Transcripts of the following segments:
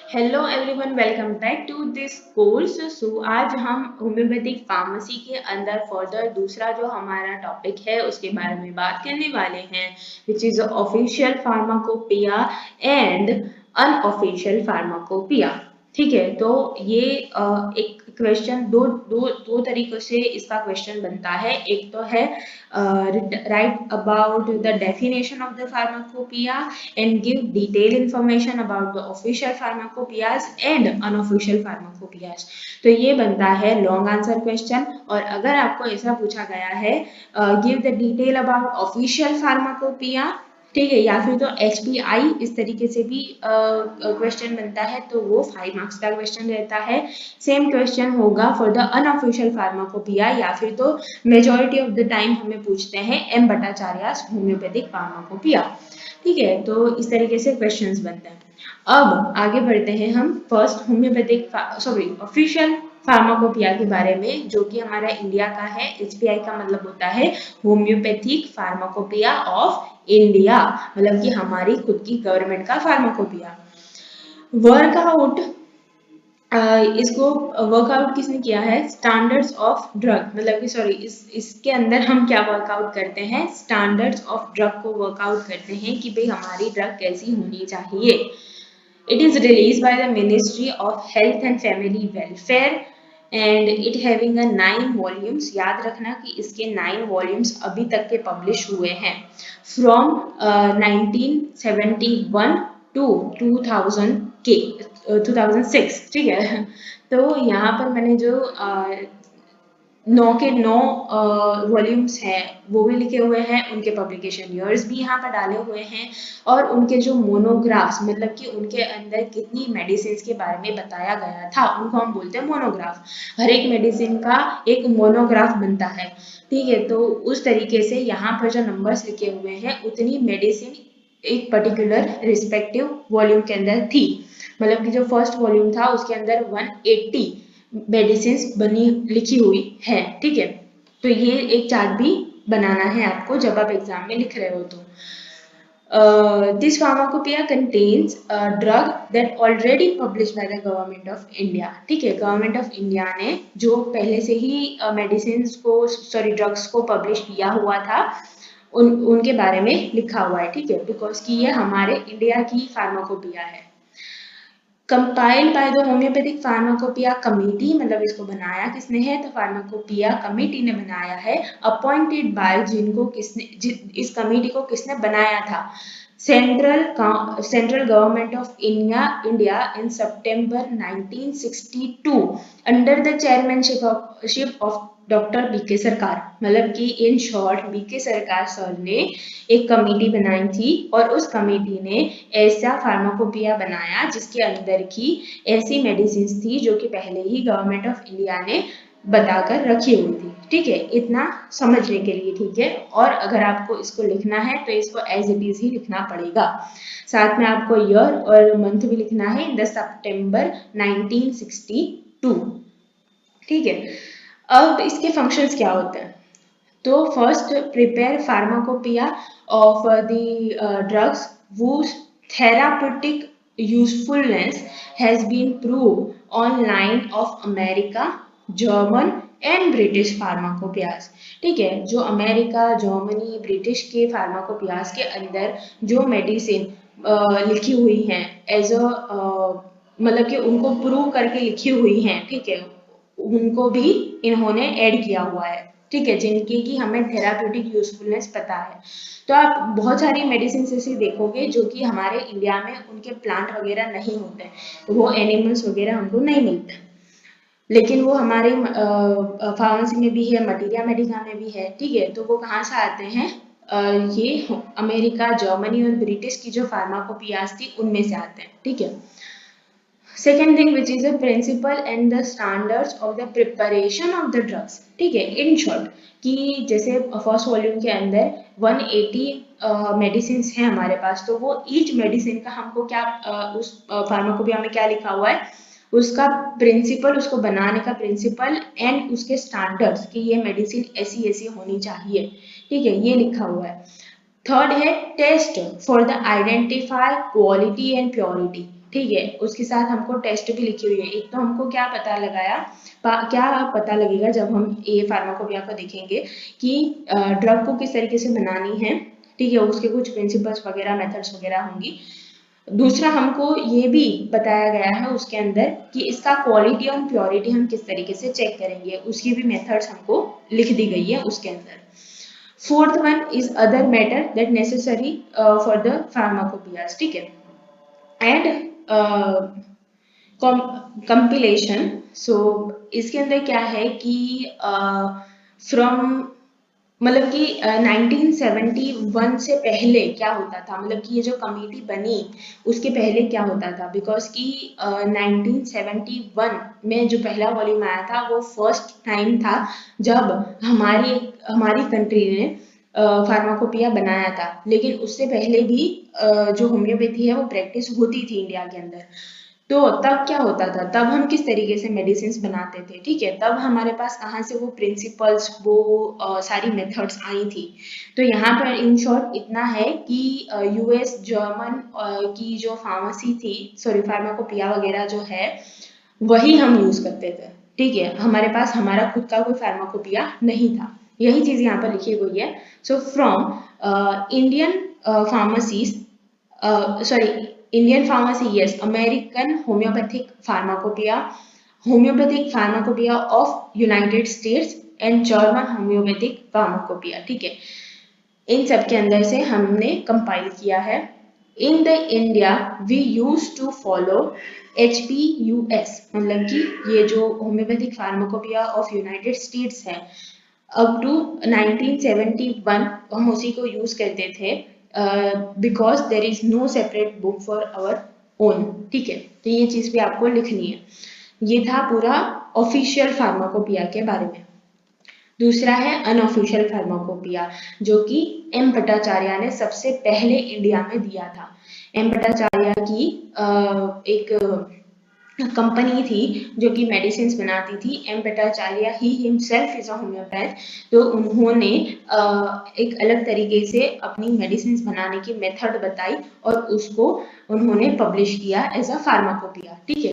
Hello everyone, welcome back to this course. So आज हम homeopathic pharmacy के अंदर फर्दर दूसरा जो हमारा टॉपिक है उसके बारे में बात करने वाले हैं, which is official pharmacopoeia and unofficial pharmacopoeia. ठीक है, तो ये एक क्वेश्चन दो दो दो तरीकों से इसका क्वेश्चन बनता है। एक तो है right about the definition of the pharmacopoeia and give detailed information about the official pharmacopoeias and unofficial pharmacopoeias। तो ये बनता है लॉन्ग आंसर क्वेश्चन। और अगर आपको ऐसा पूछा गया है give the detail about official pharmacopoeia, ठीक है, या फिर तो HPI इस तरीके से भी क्वेश्चन बनता है, तो वो 5 मार्क्स का क्वेश्चन रहता है। सेम क्वेश्चन होगा फॉर द अनऑफिशियल फार्माकोपिया, या फिर तो मेजोरिटी ऑफ द टाइम हमें पूछते हैं M भट्टाचार्यस होम्योपैथिक फार्माकोपिया। ठीक है, तो इस तरीके से क्वेश्चंस बनते हैं। अब आगे बढ़ते हैं हम फर्स्ट होम्योपैथिक ऑफिशियल फार्माकोपिया के बारे में, जो कि हमारा इंडिया का है। HPI का मतलब होता है होम्योपैथिक फार्माकोपिया ऑफ इंडिया, मतलब कि हमारी खुद की गवर्नमेंट का फार्माकोपिया। वर्कआउट इसको वर्कआउट किसने किया है? स्टैंडर्ड्स ऑफ ड्रग, मतलब कि सॉरी इसके अंदर हम क्या वर्कआउट करते हैं? स्टैंडर्ड्स ऑफ ड्रग को वर्कआउट करते हैं कि भाई हमारी ड्रग कैसी होनी चाहिए। It is release by the ministry of health and family welfare and it having 9 volumes. याद रखना कि इसके 9 वॉल्यूम्स अभी तक के पब्लिश हुए हैं फ्रॉम 1971 टू 2000 के 2006। ठीक है, तो यहाँ पर मैंने जो 9 के 9 वॉल्यूम्स हैं वो भी लिखे हुए हैं, उनके पब्लिकेशन ईयर्स भी यहाँ पर डाले हुए हैं, और उनके जो मोनोग्राफ्स, मतलब कि उनके अंदर कितनी मेडिसिन के बारे में बताया गया था, उनको हम बोलते हैं मोनोग्राफ। हर एक मेडिसिन का एक मोनोग्राफ बनता है। ठीक है, तो उस तरीके से यहाँ पर जो नंबर्स लिखे हुए हैं उतनी मेडिसिन एक पर्टिकुलर रिस्पेक्टिव वॉल्यूम के अंदर थी। मतलब कि जो फर्स्ट वॉल्यूम था उसके अंदर 180 मेडिसिन बनी लिखी हुई है। ठीक है, तो ये एक चार्ट भी बनाना है आपको जब आप एग्जाम में लिख रहे हो तो। This pharmacopoeia contains drug that already publish by the government of India. ठीक है, गवर्नमेंट ऑफ इंडिया ने जो पहले से ही मेडिसिन को ड्रग्स को पब्लिश किया हुआ था उनके बारे में लिखा हुआ है। ठीक है, बिकॉज कि ये हमारे इंडिया की फार्माकोपिया है। Compiled by the homeopathic pharmacopoeia committee, मतलब इसको बनाया किसने है? तो फार्माकोपिया कमेटी ने बनाया है। अपॉइंटेड बाय, जिनको किसने इस कमेटी को किसने बनाया था? Central government of India in September 1962 under the chairmanship of doctor BK सरकार। मतलब कि इन शॉर्ट BK सरकार सर ने एक कमेटी बनाई थी, और उस कमेटी ने ऐसा फार्माकोपिया बनाया जिसके अंदर की ऐसी मेडिसिन थी जो कि पहले ही गवर्नमेंट ऑफ इंडिया ने बताकर रखी हुई थी। ठीक है, इतना समझने के लिए। ठीक है, और अगर आपको इसको लिखना है तो इसको एज इट इज ही लिखना पड़ेगा। साथ में आपको ईयर और मंथ भी लिखना है, इन द सितंबर 1962। ठीक है, अब इसके फंक्शंस क्या होते हैं? तो first, prepare pharmacopoeia of the drugs whose therapeutic usefulness has been proved on line of America, German and British pharmacopoeias. ठीक है, जो अमेरिका, जर्मनी, ब्रिटिश के फार्माकोपियास के अंदर जो मेडिसिन लिखी हुई हैं एज अ मतलब कि उनको प्रूव करके लिखी हुई हैं, ठीक है, उनको भी इन्होंने ऐड किया हुआ है। ठीक है, जिनकी की हमें थेराप्यूटिक यूजफुलनेस पता है। तो आप बहुत सारी मेडिसिन ऐसी देखोगे जो कि हमारे इंडिया में उनके प्लांट वगैरह नहीं होते, वो एनिमल्स वगैरह हमको नहीं मिलते, लेकिन वो हमारे फार्मेसी में भी है, मटीरिया मेडिका में भी है। ठीक है, तो वो कहाँ से आते हैं? ये अमेरिका, जर्मनी और ब्रिटिश की जो फार्माकोपियास थी उनमें से आते हैं। ठीक है, second thing which is the principle and the standards of the preparation of the drugs. ठीक है, इन शॉर्ट कि जैसे फर्स्ट वॉल्यूम के अंदर 180 मेडिसिन हैं हमारे पास, तो वो ईच मेडिसिन का हमको क्या उस फार्माकोपिया में क्या लिखा हुआ है, उसका प्रिंसिपल, उसको बनाने का प्रिंसिपल एंड उसके स्टैंडर्ड्स कि ये मेडिसिन ऐसी ऐसी होनी चाहिए। ठीक है, ये लिखा हुआ है। थर्ड है test for the identify quality and purity. ठीक है, उसके साथ हमको टेस्ट भी लिखी हुई है। एक तो हमको क्या पता लगेगा जब हम ये फार्माकोपिया को देखेंगे कि ड्रग को किस तरीके से बनानी है, ठीक है, उसके कुछ प्रिंसिपल्स वगैरह, मेथड्स वगैरह होंगी। दूसरा हमको ये भी बताया गया है उसके अंदर कि इसका क्वालिटी और प्योरिटी हम किस तरीके से चेक करेंगे, उसकी भी मेथड्स हमको लिख दी गई है उसके अंदर। Fourth one is other matter that necessary for the pharmacopoeias, ठीक है, एंड कंपिलेशन। सो इसके अंदर क्या है कि फ्रॉम मतलब कि 1971 से पहले क्या होता था, मतलब कि ये जो कमेटी बनी उसके पहले क्या होता था, बिकॉज कि 1971 में जो पहला वॉल्यूम आया था वो फर्स्ट टाइम था जब हमारी कंट्री ने फार्माकोपिया बनाया था। लेकिन उससे पहले भी जो होम्योपैथी है वो प्रैक्टिस होती थी इंडिया के अंदर। तो तब क्या होता था, तब हम किस तरीके से मेडिसिन बनाते थे, ठीक है, तब हमारे पास कहाँ से वो प्रिंसिपल्स, वो सारी मेथड्स आई थी। तो यहाँ पर इन शॉर्ट इतना है कि यूएस जर्मन की जो फार्मेसी थी, सॉरी फार्माकोपिया वगैरह जो है वही हम यूज करते थे, ठीक है, हमारे पास हमारा खुद का कोई फार्माकोपिया नहीं था। यही चीज यहाँ पर लिखी हुई है। So from Indian pharmacies, sorry, Indian pharmacy, yes, American homeopathic pharmacopoeia of United States and German homeopathic pharmacopoeia, ठीक है, इन सब के अंदर से हमने कंपाइल किया है। In the India we use to follow HPUS, मतलब कि ये जो homoeopathic pharmacopoeia of United States है अप टू 1971 हम उसी को यूज करते थे, because there is no separate book for our own, ठीक है, तो ये चीज भी आपको लिखनी है। ये था पूरा ऑफिशियल फार्माकोपिया के बारे में। दूसरा है अनऑफिशियल फार्माकोपिया, जो कि एम भट्टाचार्य ने सबसे पहले इंडिया में दिया था। एम भट्टाचार्य की एक कंपनी थी जो कि मेडिसिन बनाती थी। एम भट्टाचार्य ही हिमसेल्फ इज अ होम्योपैथ, तो उन्होंने एक अलग तरीके से अपनी मेडिसिन बनाने की मेथड बताई और उसको उन्होंने पब्लिश किया एज अ फार्माकोपिया, ठीक है।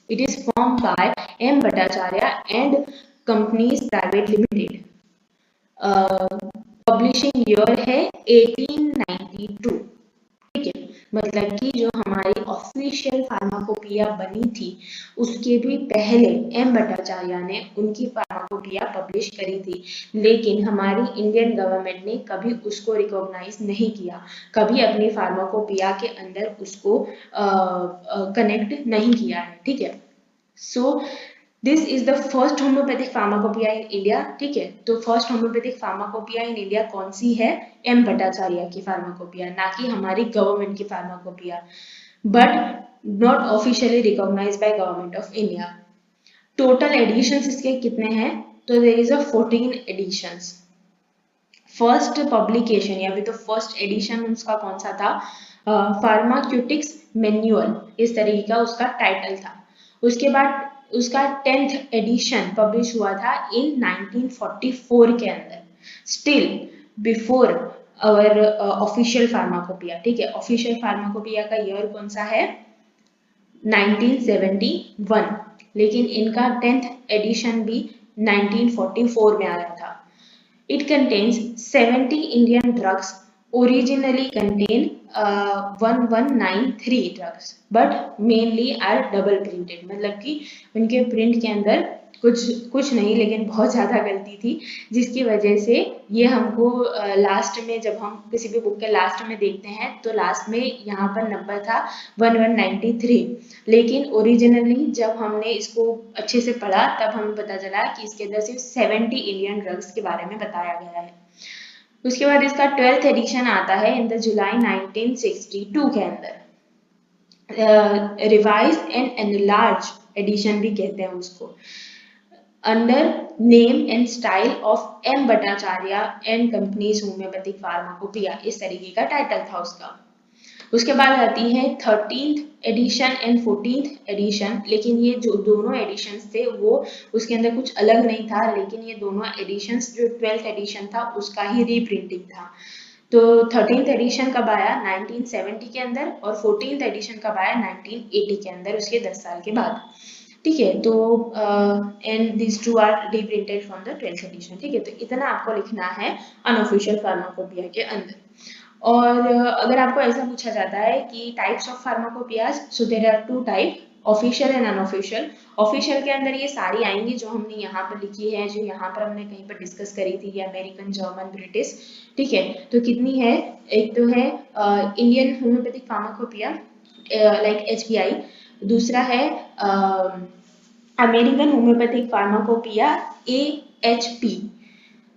It is form by M Bhattacharya and companies private limited. Publishing year है 1892, ठीक है, मतलब कि जो हमारी ऑफिशियल फार्माकोपिया बनी थी उसके भी पहले एम भट्टाचार्य ने उनकी फार्माकोपिया पब्लिश करी थी। लेकिन हमारी इंडियन गवर्नमेंट ने कभी उसको रिकॉग्नाइज नहीं किया, कभी अपनी फार्माकोपिया के अंदर उसको कनेक्ट नहीं किया है, ठीक है। So this is the first homeopathic pharmacopoeia in India, ठीक है। तो first homeopathic pharmacopoeia in India कौन सी है? एम भट्टाचार्य की फार्माकोपिया, ना कि हमारी गवर्नमेंट की pharmacopoeia, but not officially recognised by government of India. Total editions इसके कितने हैं? तो there is a 14 editions. First publication या फिर तो फर्स्ट एडिशन उसका कौन सा था? फार्माक्यूटिक्स मैन्युअल, इस तरीके का उसका टाइटल था। उसके बाद उसका 10th एडिशन पब्लिश हुआ था इन 1944 के अंदर, still before our official pharmacopoeia, ठीक है। ऑफिशियल फार्माकोपिया का ईयर कौन सा है? 1971, लेकिन इनका 10th एडिशन भी 1944 में आया था। It contains 70 Indian drugs, originally contain 1193 drugs, but mainly are double printed, मतलब कि उनके प्रिंट के अंदर कुछ नहीं लेकिन बहुत ज़्यादा गलती थी, जिसकी वजह से ये हमको लास्ट में, जब हम किसी भी बुक के लास्ट में देखते हैं तो लास्ट में यहाँ पर नंबर था 1193, लेकिन ओरिजिनली जब हमने इसको अच्छे से पढ़ा तब हमें पता चला कि इसके अंदर सिर्फ 70 इंडियन ड्रग्स के बारे में बताया गया है। उसके बाद इसका 12th एडिशन आता है इन द जुलाई 1962 के अंदर, रिवाइज एंड एनलार्ज एडिशन भी कहते हैं उसको, under name and style of M Bhattacharya and companies homoeopathic pharmacopoeia, इस तरीके का टाइटल था उसका। उसके बाद आती है 13th addition and 14th addition, लेकिन ये जो दोनों एडिशंस थे वो उसके अंदर कुछ अलग नहीं था, लेकिन ये दोनों एडिशंस, जो 12th एडिशन था उसका ही रीप्रिंटिंग था। तो 13th एडिशन कब आया 1970 के अंदर, और 14th एडिशन कब आया 1980 के अंदर, उसके 10 साल के बाद। ठीक है, तो and this two are reprinted from the 12th edition. ठीक है, तो इतना आपको लिखना है अनऑफिशियल फार्माकोपिया के अंदर। और अगर आपको ऐसा पूछा जाता है कि types of pharmacopoeias, so there are two type, official and unofficial. Official के अंदर ये सारी आएंगी जो हमने यहाँ पर लिखी है, जो यहाँ पर हमने कहीं पर डिस्कस करी थी, अमेरिकन, जर्मन, ब्रिटिश। ठीक है, तो कितनी है, एक तो है Indian homeopathic pharmacopoeia like HPI, दूसरा है अमेरिकन होम्योपैथिक फार्माकोपिया AHP,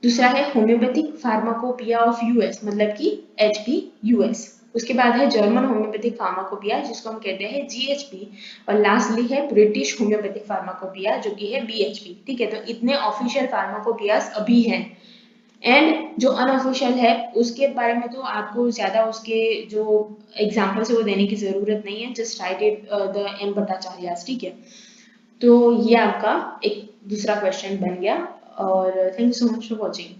दूसरा है होम्योपैथिक फार्माकोपिया ऑफ यूएस मतलब कि HP US, उसके बाद है जर्मन होम्योपैथिक फार्माकोपिया जिसको हम कहते हैं GHP, और लास्टली है ब्रिटिश होम्योपैथिक फार्माकोपिया जो कि है BHP। ठीक है, तो इतने ऑफिशियल फार्माकोपियाज अभी हैं। एंड जो अनऑफिशियल है उसके बारे में तो आपको ज्यादा उसके जो एग्जाम्पल्स है वो देने की जरूरत नहीं है, just right it the M Bhattacharya. ठीक है, तो ये आपका एक दूसरा क्वेश्चन बन गया, और thank you so much for watching.